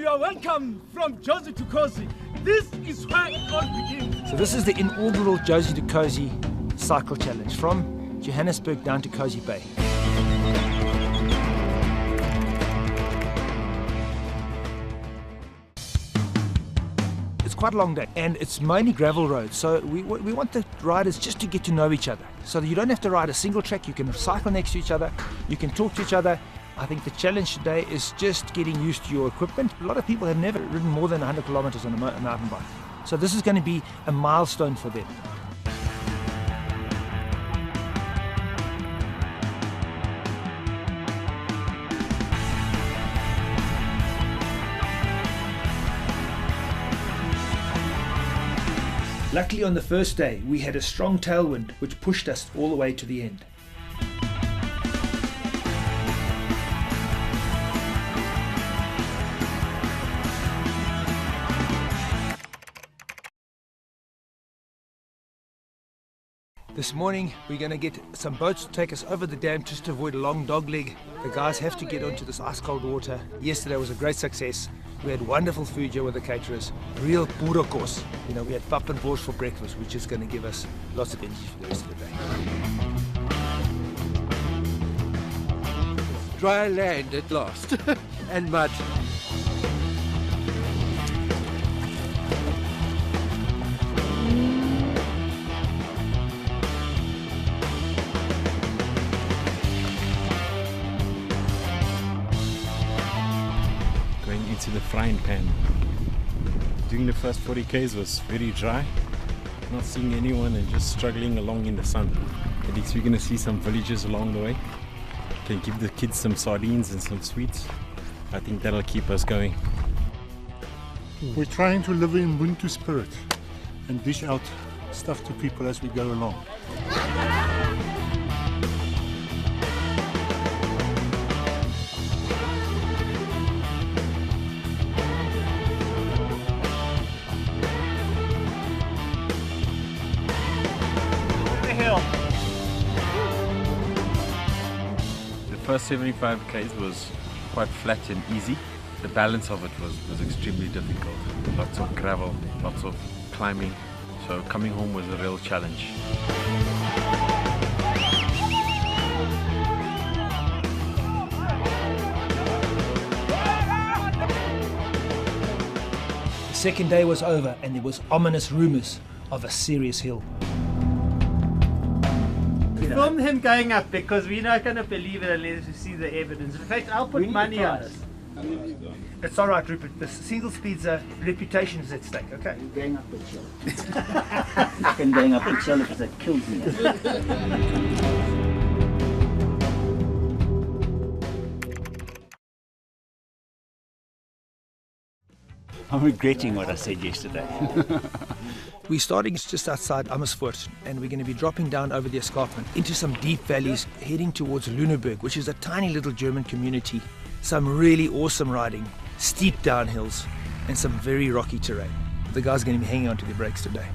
You are welcome from Jozi2Kozi. This is where it all begins. So this is the inaugural Jozi2Kozi Cycle Challenge from Johannesburg down to Kozi Bay. It's quite a long day and it's mainly gravel roads, so we want the riders just to get to know each other. So that you don't have to ride a single track, you can cycle next to each other, you can talk to each other. I think the challenge today is just getting used to your equipment. A lot of people have never ridden more than 100 kilometers on a mountain bike. So this is going to be a milestone for them. Luckily on the first day we had a strong tailwind which pushed us all the way to the end. This morning we're going to get some boats to take us over the dam just to avoid a long dog leg. The guys have to get onto this ice cold water. Yesterday was a great success. We had wonderful food here with the caterers. Real puro course. You know, we had pap and borscht for breakfast, which is going to give us lots of energy for the rest of the day. Dry land at last and mud. Into the frying pan. Doing the first 40 k's was very dry, not seeing anyone and just struggling along in the sun. At least we're going to see some villages along the way. Can give the kids some sardines and some sweets. I think that'll keep us going. We're trying to live in Ubuntu spirit and dish out stuff to people as we go along. The first 75 k's was quite flat and easy. The balance of it was extremely difficult. Lots of gravel, lots of climbing. So coming home was a real challenge. The second day was over and there was ominous rumors of a serious hill. Film him going up because we're not going to believe it unless we see the evidence. In fact, I'll put money on it. It's alright, Rupert. The single speed's reputation is at stake, okay? I'm going up a hill. I'm going up a hill because it kills me. I'm regretting what I said yesterday. We're starting just outside Amersfoort and we're going to be dropping down over the escarpment into some deep valleys heading towards Lüneburg, which is a tiny little German community. Some really awesome riding, steep downhills and some very rocky terrain. The guys are going to be hanging on to their brakes today.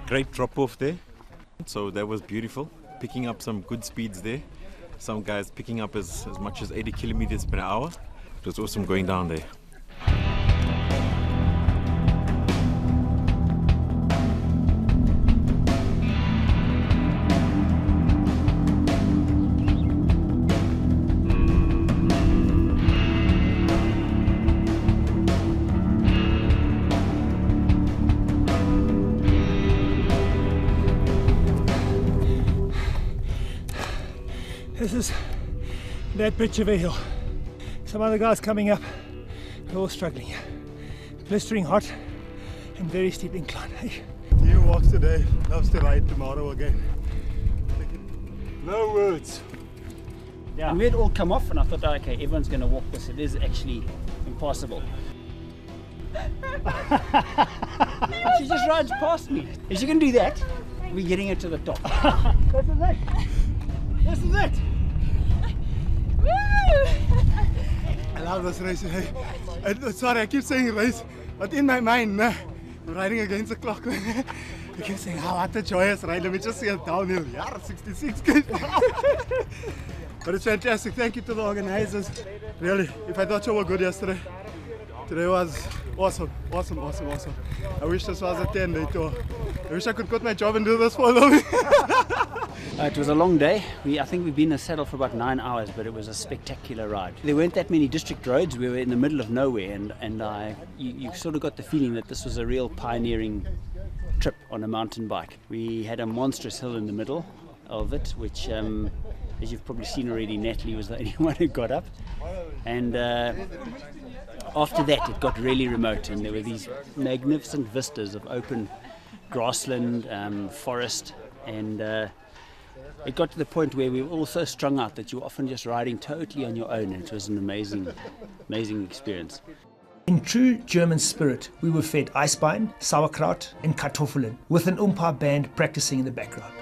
Great drop off there. So that was beautiful. Picking up some good speeds there. Some guys picking up as much as 80 kilometers per hour. It was awesome going down there. This is that bitch of a hill. Some other guys coming up, they're all struggling. Blistering hot and very steep incline. Hey. He who walks today loves to ride tomorrow again. No words. Yeah. And we had all come off and I thought, okay, everyone's going to walk this. It is actually impossible. She just rides past me. If she can do that, we're getting her to the top. This is it. This is it. I love this race. Hey, sorry, I keep saying race, but in my mind, I'm riding against the clock. He kept saying, "Oh, what a joyous ride. Let me just see a downhill." Yeah, 66 km. But it's fantastic. Thank you to the organizers. Really, if I thought you were good yesterday, today was awesome. I wish this was a 10-day tour. I wish I could quit my job and do this for a living. It was a long day. I think we've been in the saddle for about 9 hours, but it was a spectacular ride. There weren't that many district roads. We were in the middle of nowhere, and you sort of got the feeling that this was a real pioneering trip on a mountain bike. We had a monstrous hill in the middle of it, which, as you've probably seen already, Natalie was the only one who got up. And after that, it got really remote, and there were these magnificent vistas of open grassland, forest, and it got to the point where we were all so strung out that you were often just riding totally on your own, and it was an amazing experience. In true German spirit, we were fed Eisbein, sauerkraut and Kartoffeln, with an Umpa band practicing in the background.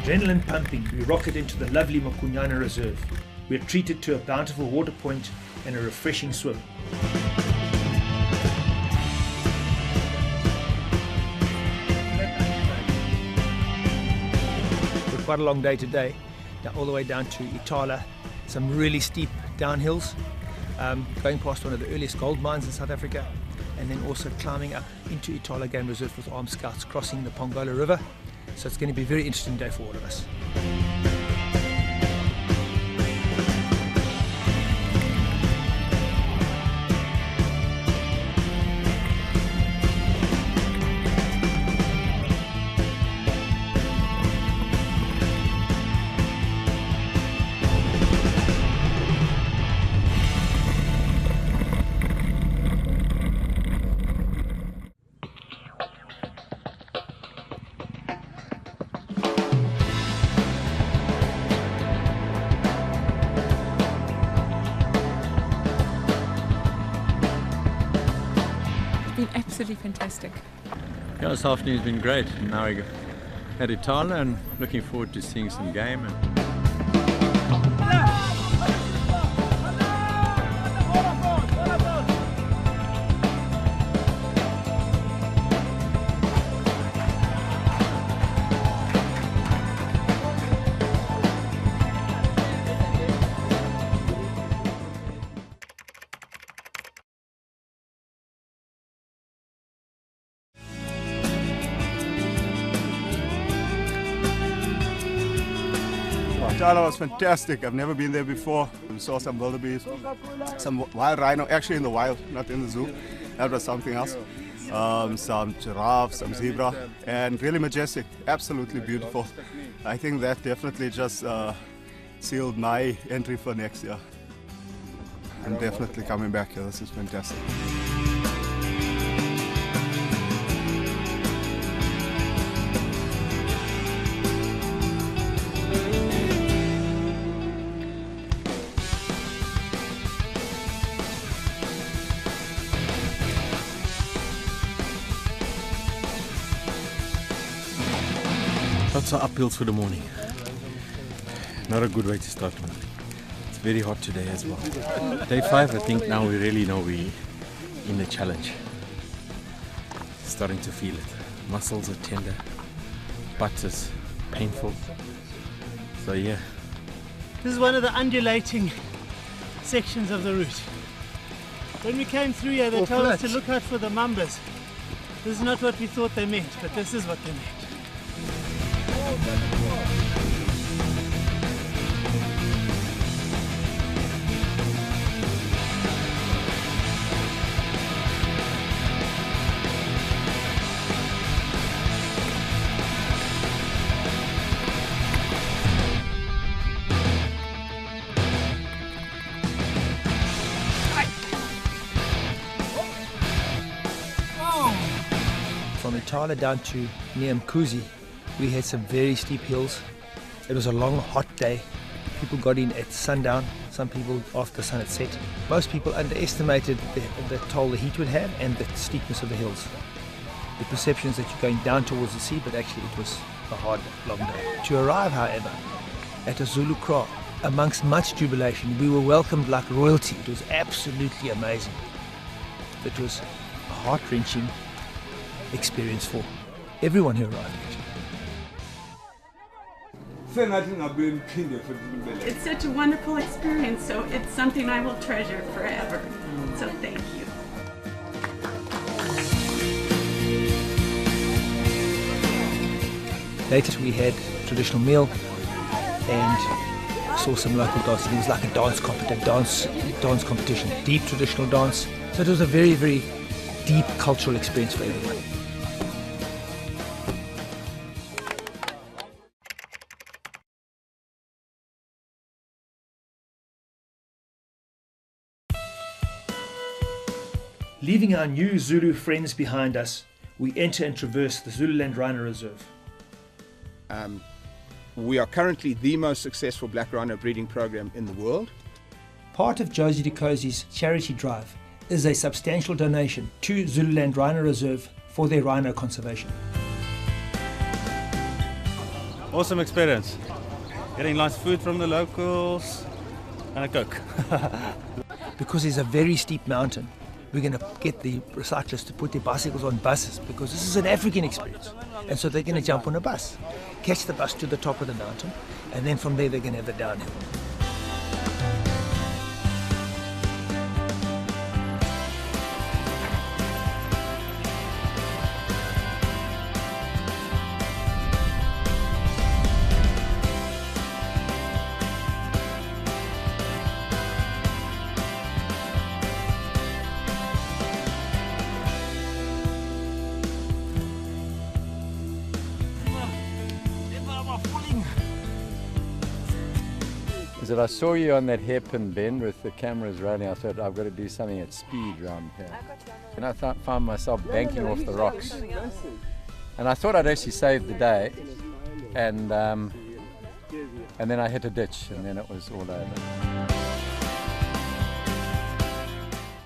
Adrenaline pumping, we rocket into the lovely Makunyana Reserve. We are treated to a bountiful water point and a refreshing swim. We're quite a long day today, all the way down to Itala, some really steep downhills, going past one of the earliest gold mines in South Africa, and then also climbing up into Itala Game Reserve with armed scouts crossing the Pongola River. So it's going to be a very interesting day for all of us. Absolutely fantastic. Yeah, this afternoon's been great. Now we're at Itala and looking forward to seeing some game. Itala was fantastic. I've never been there before. We saw some wildebeest, some wild rhino, actually in the wild, not in the zoo. That was something else. Some giraffe, some zebra, and really majestic, absolutely beautiful. I think that definitely just sealed my entry for next year. I'm definitely coming back here. This is fantastic. Lots of uphills for the morning. Not a good way to start one. It's very hot today as well. Day 5, I think now we really know we're in the challenge. Starting to feel it. Muscles are tender, butt is painful. So yeah. This is one of the undulating sections of the route. When we came through here, they told us to look out for the mambas. This is not what we thought they meant, but this is what they meant. from Itala down to near Mkuzi, we had some very steep hills. It was a long, hot day. People got in at sundown, some people after the sun had set. Most people underestimated the toll the heat would have and the steepness of the hills. The perception is that you're going down towards the sea, but actually it was a hard, long day. To arrive, however, at a Zulu kraal, amongst much jubilation, we were welcomed like royalty. It was absolutely amazing. It was a heart-wrenching experience for everyone who arrived, actually. It's such a wonderful experience, so it's something I will treasure forever. So thank you. Later we had a traditional meal and saw some local dancing. It was like a dance competition, deep traditional dance. So it was a very, very deep cultural experience for everyone. Leaving our new Zulu friends behind us, we enter and traverse the Zululand Rhino Reserve. We are currently the most successful black rhino breeding program in the world. Part of Jozi2Kozi's charity drive is a substantial donation to Zululand Rhino Reserve for their rhino conservation. Awesome experience. Getting nice food from the locals and a Coke. Because it's a very steep mountain, we're going to get the cyclists to put their bicycles on buses because this is an African experience. And so they're going to jump on a bus, catch the bus to the top of the mountain, and then from there they're going to have the downhill. I saw you on that hairpin bend with the cameras rolling. I thought I've got to do something at speed around here. And I found myself banking off the rocks. And I thought I'd actually saved the day. And then I hit a ditch and then it was all over.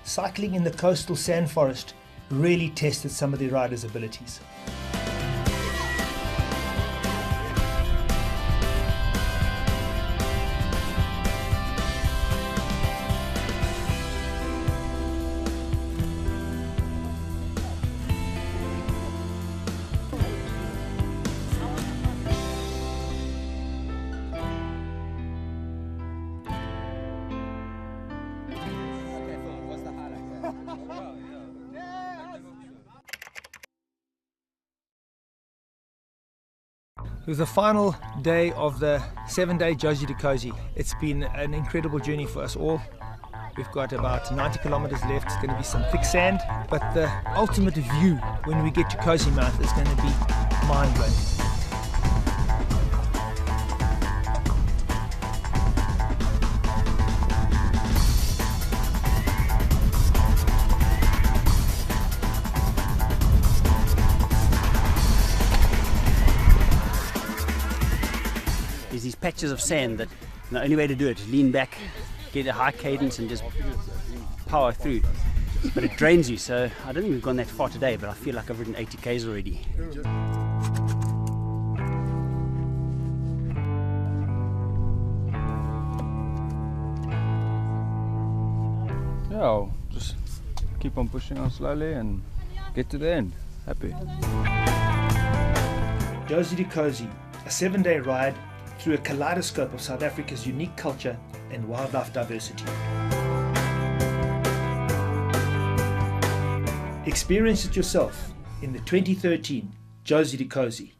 Cycling in the coastal sand forest really tested some of the riders' abilities. It was the final day of the 7-day Jozi2Kozi. It's been an incredible journey for us all. We've got about 90 kilometers left. It's going to be some thick sand, but the ultimate view when we get to Kozi Mountain is going to be mind-blowing. There's these patches of sand that the only way to do it is lean back, get a high cadence and just power through. But it drains you, so I don't think we've gone that far today, but I feel like I've ridden 80 k's already. Yeah, I'll just keep on pushing on slowly and get to the end. Happy. Jozi2Kozi, a 7-day ride through a kaleidoscope of South Africa's unique culture and wildlife diversity. Experience it yourself in the 2013 Jozi2Kozi.